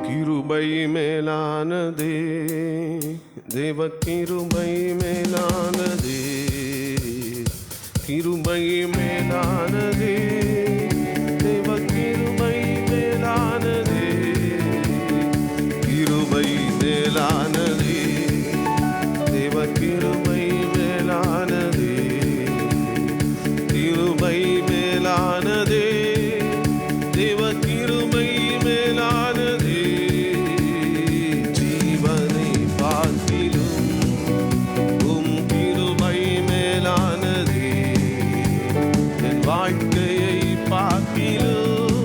கிருபை மேலானதே, தேவ கிருபை மேலானதே, கிருபை மேலானதே, தேவ கிருபை மேலானதே, கிருபை மேலானதே, தேவ கிருபை மேலானதே, கிருபை மேலானதே, தேவ கிருபை மேலானதே, ஜீவனை பார்த்திலும் உம் கிருபை மேலானதே, என் வாழ்க்கையை பார்த்திலும்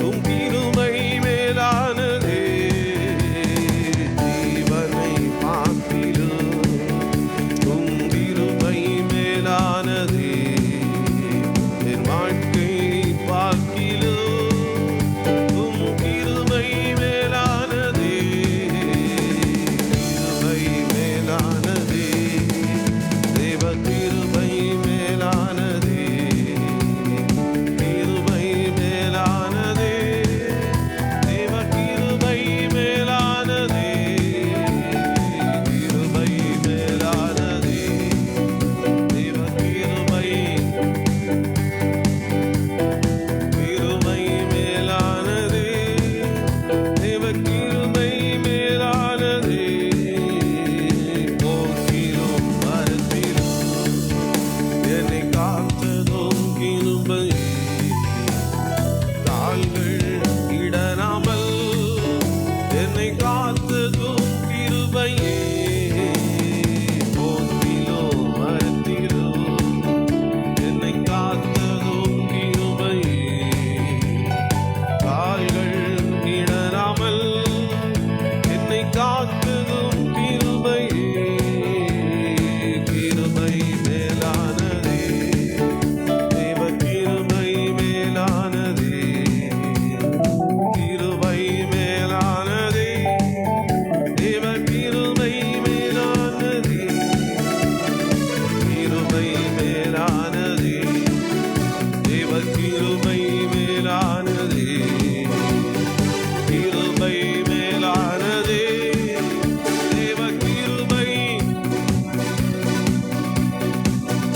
உம் கிருபை மேலானதே, ஜீவனை பார்த்திலும் உம் கிருபை மேலானதே, என் வாழ்க்கையை பார்க்கிலும்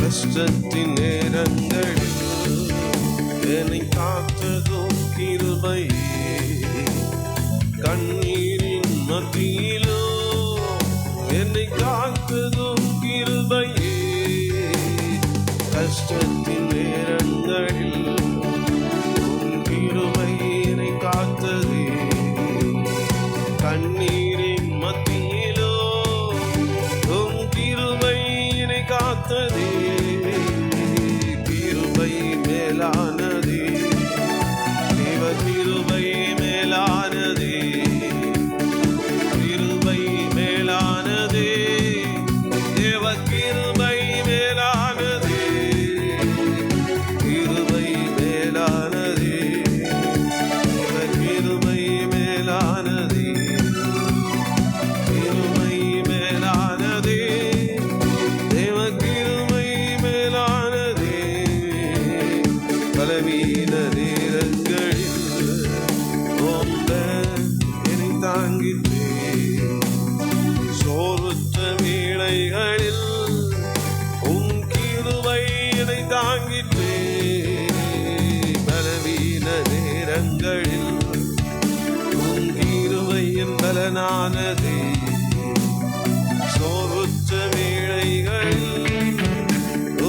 கஷ்டத்தின் நேரங்களில் என்னை காத்ததும் கிருபையே, கண்ணீரின் மத்தியிலோ என்னை காத்ததும் கிருபையே, கஷ்டத்தின் நேரங்களில் உன் கிருபை என்னை காத்ததே, கண்ணீரின் மத்தியிலோ உன் கிருபை என்னை காத்ததே, கிருபை மேலானதே, தேவ கிருபை மேலானதே, கிருபை மேலானதே, தேவ கிருபை மேலானதே, கிருபை மேலானதே, தேவ கிருபை மேலானதே, கிருபை மேலானதே, தேவ கிருபை மேலானதே, பலவீன நேரங்களில் ஓம்ப என்னை தாங்கிற்றே, சோர்வுற்ற வேளைகளில் உன் கிருபை என்னை தாங்கிற்றே, பலவீன நேரங்களில் உன் கிருபை என் பலனானதே, சோர்வுற்ற வேளைகளில்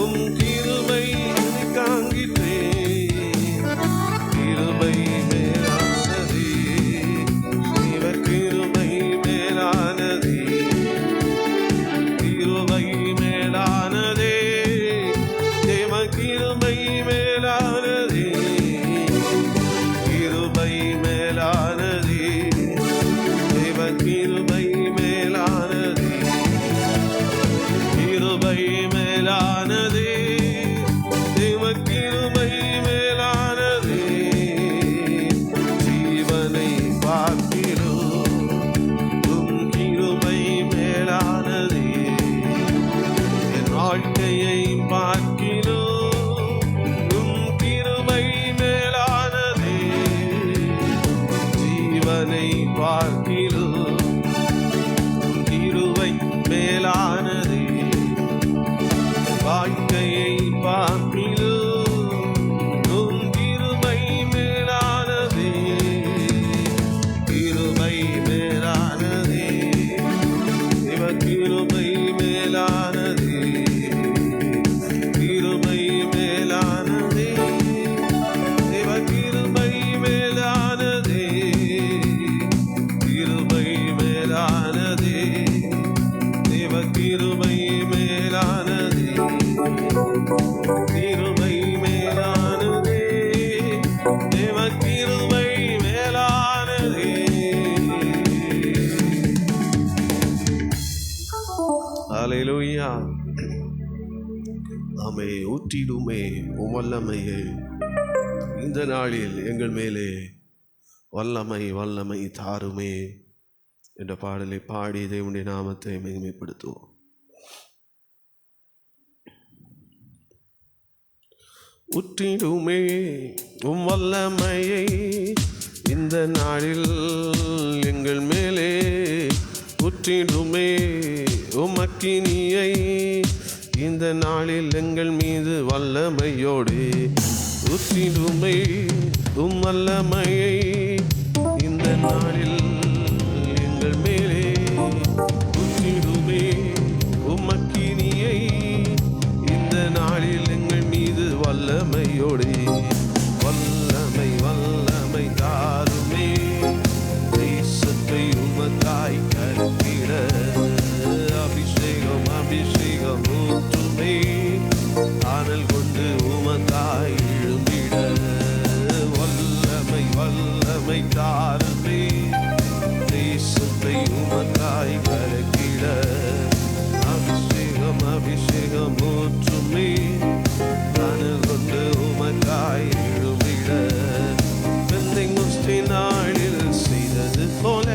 உன் கிருபை என்னை தாங்கிற்றே, கிருபை மேலானதே, தேவ கிருபை மேலானதே, கிருபை மேலானதே, தேவ கிருபை மேலானதே, கிருபை மேலானதே, தேவ கிருபை மேலானதே, கிருபை மேலானதே, தேவ கிருபை மேலானதே, பலனை பார்க்கிலும் கிருபை மேலானதே. வாழ்க்கையை பார்க்கிலும் உன் கிருபை மேலானதே. கிருபை மேலானதே. இவ கிருபை மேலானதே. கிருபை மேலானதே. இவ கிருபை மேலானதே. கிருபை மேலானதே. இவ கிருபை மேலானதே. கிருபை மேலானதே. இவ கிருபை மேலானதே. ஹல்லேலூயா. ஆமே. ஊற்றிடுமே உம் வல்லமையே. இந்த நாளில் எங்கள் மேலே வல்லமை வல்லமை தாருமே என்ற பாடலை பாடி தேவனுடைய நாமத்தை மகிமைப்படுத்துவோம். ஊற்றிடுமே உம் வல்லமையை இந்த நாளில் எங்கள் மேலே. ஊற்றிடுமே உம் அக்கினியை இந்த நாளில் எங்கள் மீது வல்லமையோடு. ஊற்றிடுமே உம் வல்லமையை இந்த நாளில் எங்கள் மேலே. ஊற்றிடுமே உம் அக்கினியை இந்த நாளில் எங்கள் மீது வல்லமையோடு. வல்லமை வல்லமை தாருமே தேசத்தை உமக்காய் கருத்திட. அபிஷேகம் அபிஷேகம் ஊற்றுமே ஆனல் கொண்டு உமக்காய் எழும்பிட. வல்லமை வல்லமை தாருமே தேசத்தை உமக்காய் கருத்திட. அபிஷேகம் அபிஷேகம் ஊற்றுமே ஆனல் கொண்டு உமக்காய் எழும்பிட. பெந்தெங்கோஸ்தே நாளில் செய்தது போல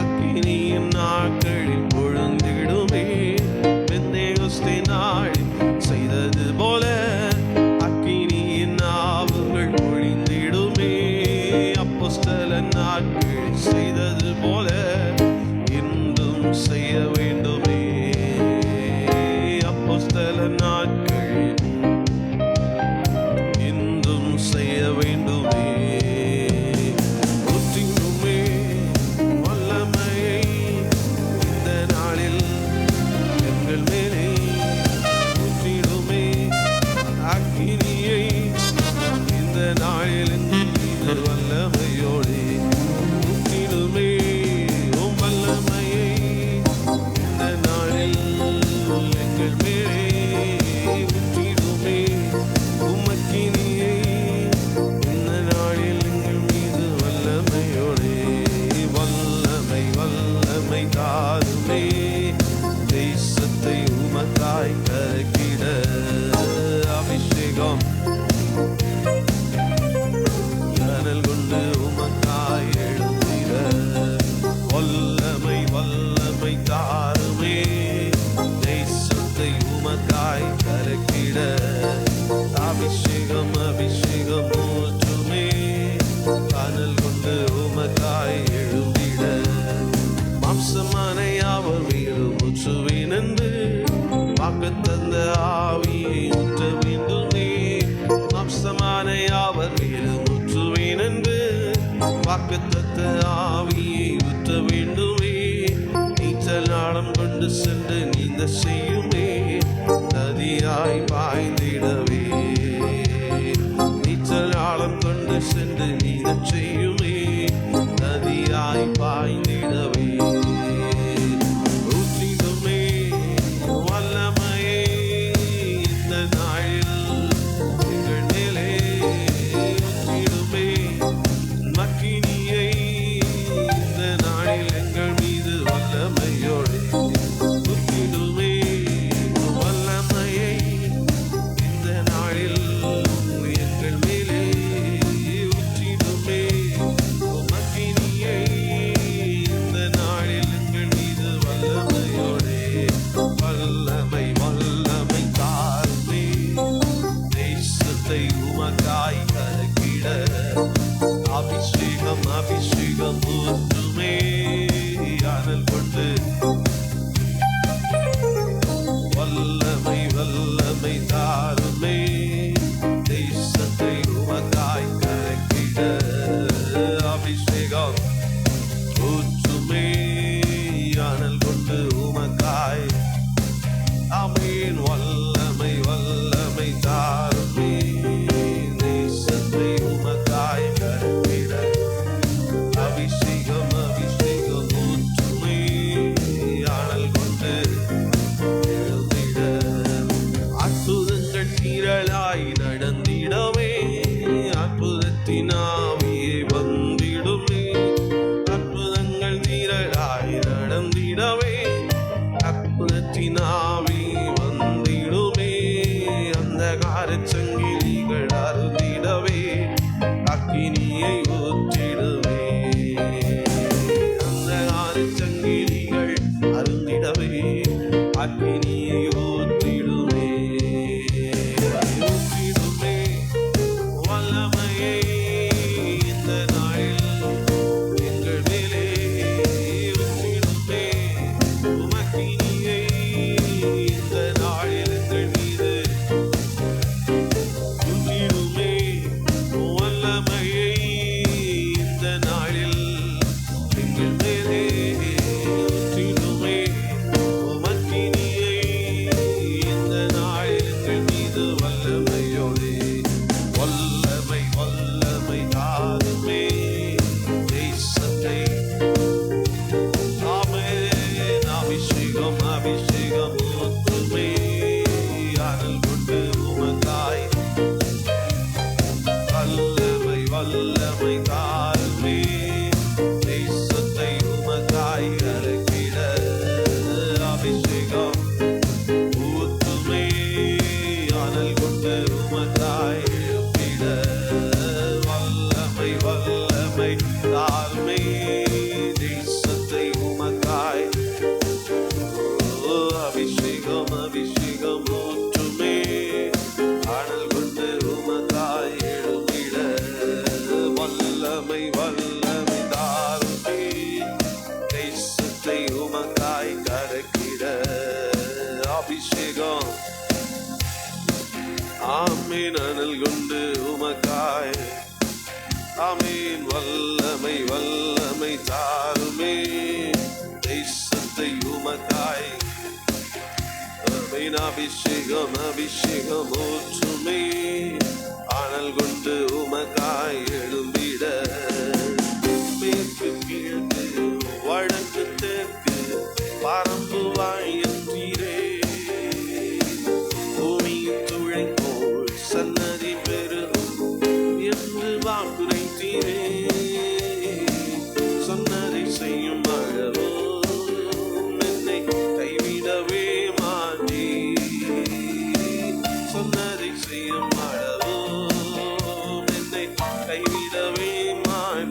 அக்கினியின் நாட்களில் பொழுந்திடுமே. பெந்தெங்கோஸ்தே நாளில் செய்தது போல அக்கினியின் நாவுகள் பொழிந்திடுமே. அப்போஸ்தல நாட்களில் செய்தது போல இன்றும் செய்ய வேண்டுமே. அப்போஸ்தல நாட்களில் இன்றும் செய்ய வேண்டுமே. ஊற்றிடுமே வல்லமையை இந்த நாளில் எங்கள் மேலே. ஊற்றிடுமே அக்கினியை இந்த நாளில் எங்கள் மீது வல்லமையோடு. ஊற்றிடுமே உம் வல்லமையை இந்த நாளில் எங்கள் மேலே. ஊற்றிடுமே உம் அக்கினியை இந்த நாளில் எங்கள் மீது வல்லமையோடு. வல்லமை வல்லமை தாருமே தேசத்தை உமக்காய் கருக்கிட. அபிஷேகம் அனல் கொண்டு உமக்காய் எழுந்திட. வல்லமை வல்லமை தாருமே தேசத்தை உமக்காய் கருக்கிட. அபிஷேகம் அபிஷேகம் ஊற்றுமே அனல் கொண்டு உமக்காய் எழுந்திட. மாம்சமான யாவர் மீதும் ஊற்றுவேன் என்று வாக்குத்தந்த ஆவியை ஊற்ற வேண்டுமே. மாம்சமான யாவர் மீதும் ஊற்றுவேன் என்று வாக்குத்தத்த ஆவியை ஊற்ற வேண்டுமே. நீச்சல் நாடம் கொண்டு சென்று நீந்த செய்யுமே நதியாய் பாய்ந்திடவே. நீச்சல் ஆழம் கொண்டு சென்று நீந்த செய்யுமே நதியாய் பாய்ந்திடவே. ஊற்றிடுமே வல்லமையை இந்த நாளில் எங்கள் மேலே. ஊற்றிடுமே அக்கினியை இந்த நாளில் எங்கள் மீது வல்லமையோடு. ஊற்றிடுமே வல்லமையை இந்த நாளில் எங்கள் மேலே. ஊற்றிடுமே அபிஷேகம் ஊற்றுமே அனல் கொண்டு வல்லமை வல்லமை தாருமே தேசத்தை உமக்காய் கலக்கிட அபிஷேகம் ஊற்றுமே அனல் கொண்டு உமக்காய் ஆமென் வல்லமை வல்லமை தாருமே தேசத்தை உமக்காய் கலக்கிட அபிஷேகம் அபிஷேகம் ஊற்றுமே அனல் கொண்டு அற்புதங்கள் திரளாய் நடந்திடவே அற்புதத்தின் ஆவியே வந்திடுமே அற்புதங்கள் திரளாய் நடந்திடவே அற்புதத்தின் ஆவி வந்திடுமே அந்தகார சங்கிலிகள் அறுதிடவே அக்கினியை ஊற்றிடுவே அந்தகார சங்கிலிகள் அருந்திடவே அக்கினியை ஊற்றிடுமே ஊற்றிடுமே வல்லமையை இந்த நாளில் எங்கள் மேலே ஊற்றிடுமே உமக்கினியை இந்த நாளில் எங்கள் மீது ஊற்றிடுமே வல்லமையை இந்த நாளில் எங்கள் மேலே ஊற்றிடுமே உமக்கினியை இந்த நாளில் எங்கள் மீது வல்லமையோடே வல்லமை வல்லமை தாருமே தேசத்தை ஆமென் அபிஷேகம் அபிஷேகம் ஊற்றுமே அனல் கொண்டு உமக்காய் வல்லமை வல்லமை தாருமே தேசத்தை உமக்காய் கலக்கிட அபிஷேகம் ஊற்றுமே அனல் கொண்டு உமக்காய் எழுப்பிட வல்லமை வல்லமை தாருமே தேசத்தை உமக்காய் அபிஷேகம் அபிஷேகம் ஊற்றுமே அனல் கொண்டு உமக்காய் எழுப்பிட வல்லமை வல்லமை தாருமே தேசத்தை உமக்காய் கலக்கிட அபிஷேகம் ஆமென் அனல் கொண்டு உமக்காய் ஆமென் வல்லமை வல்லமை தாருமே தேசத்தை உமக்காய் ஆமென் அபிஷேகம் அபிஷேகம் ஊற்றுமே அனல் கொண்டு உமக்காய் எழும்பிட மேற்கு கிழக்கு வடக்கு தெற்கு பரம்பு வாயந்தீரே பூமியின் துளை போல் சன்னதி பெருகும் என்று வாக்குரைத்தீரே சொன்னதை செய்யும் அளவோ என்னை கைவிடவே மாட்டே சொன்னதை செய்யும் அளவோ என்னை கைவிடவே மாட்டே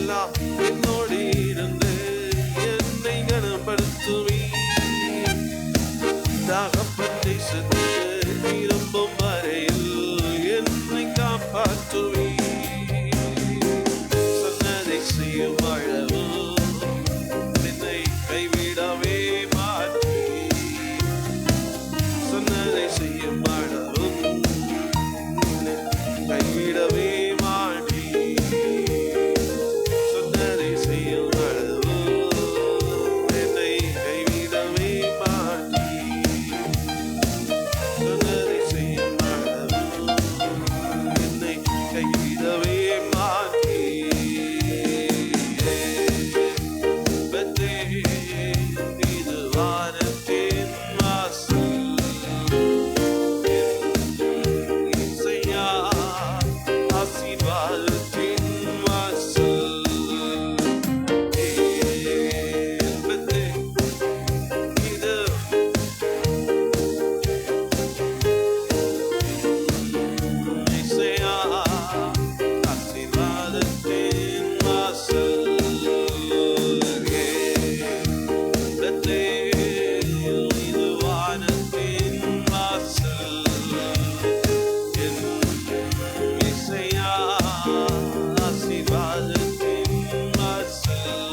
எல்லாம் என்னோடு இருந்து என்னை கனப்படுத்துவி. தகப்பன் தேசத்து திரும்பும் வரையில் என்னை காப்பாற்றுவி. சொன்னதை செய்யும் அளவு என்னை கைவிடவே மாற்றி. சொன்னதை செய்யும் அளவும் கைவிடவே மாற்றி. சொன்னதை செய்யும் அளவு என்னை கைவிடவே மாற்றி. சொன்னதை செய்யும் அளவு என்னை கைவிடவே மாற்றி. இது வானத்தின் வாசல் இசையா ஆசீர்வாதத்தின் வாசல். இது இசையா ஆசீர்வாதத்தின் வாசல். இது வானத்தின் வாசல் இசையா ஆசீர்வாதத்தின் வாசல்.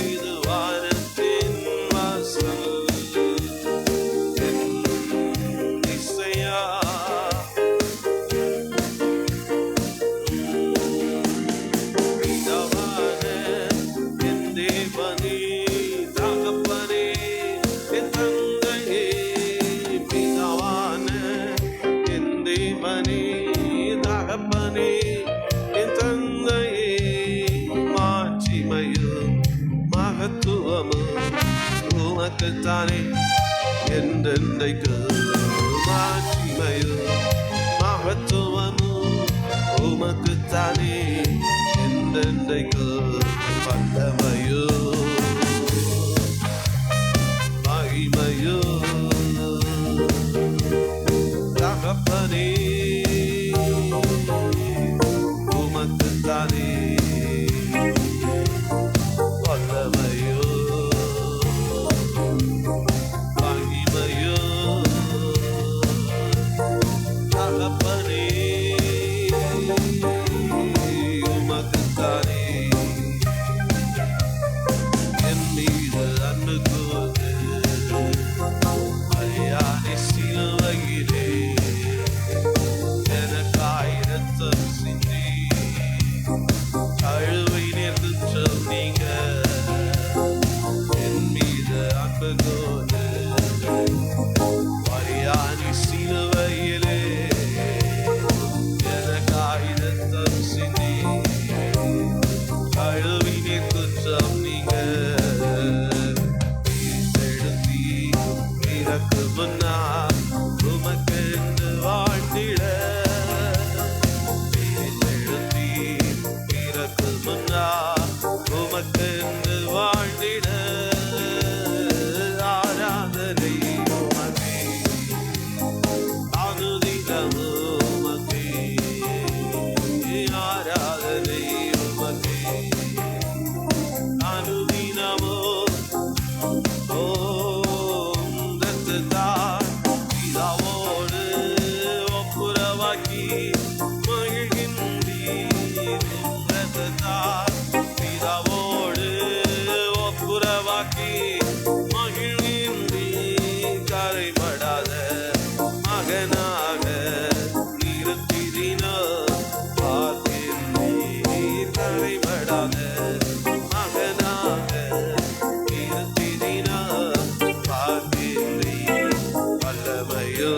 இது வானத்தின் வாசல் இசையா. பிதாவான என் தேவனே தகப்பனே என் தந்தையே. பிதாவான என் தேவனே தகப்பனே என் தந்தையே. மாட்சிமையும் மகத்துவமும் உமக்குத்தானே என்றென்றைக்கு. மாட்சிமையும் மகத்துவமும் உமக்குத்தானே என்றென்றைக்கு. வல்லமையோ மகிமையோ தகப்பனே உமக்குத்தானே. வல்லமையோ மகிமையோ தகப்பனே உமக்குத்தானே. என் மீது அன்பு கூர்ந்து அழியாதே சிலுவையிலே எனக்காய் இரத்தம் சிந்தி அழுவினீர் குற்றம் நீங்க. என் மீது அன்பு கூர்ந்து அழியாதே சிலுவையிலே எனக்காய் இரத்தம் சிந்தி அழுவினீர் குற்றம் நீங்க. எழுதி இறக்கு முன்னா உமக்கென்று வாழ்ந்திட. எழுதி இறக்கு முன்னா உமக்கென்று வாழ்ந்திட. ஆராதனை உமக்கே அனுதினமும் உமக்கே. ஆராதனை உமக்கே அனுதினமும். ஓம் ரத்தத்தால் பிதாவோடு ஒப்புரவாக்கி மகிழ்கின்றீர். ரத்தத்தால் பிதாவோடு ஒப்புரவாக்கி மகிழ்கின்றீர். கரைபடாத மகனாக நிறுத்தினோம் பார்க்கின்றீர். கரைபடாத மகனாக நிறுத்தினோம் பார்க்கின்றீர். வல்லமையோ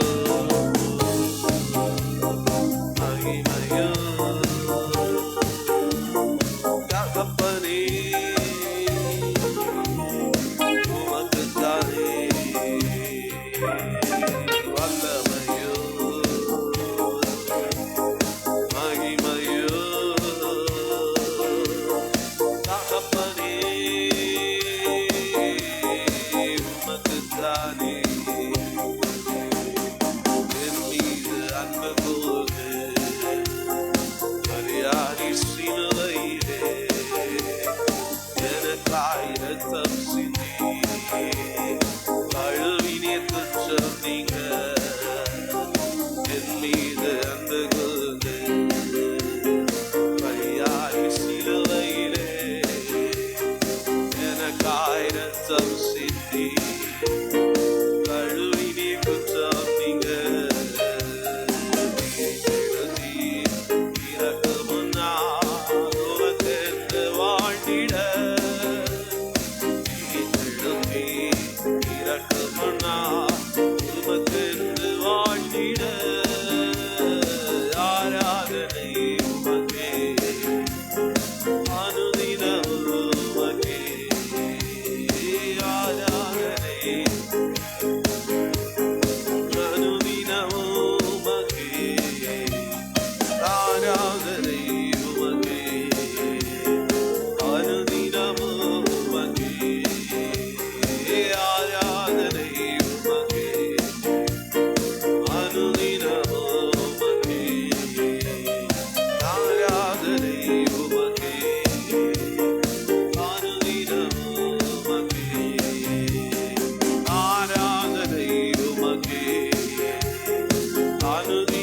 அனுதி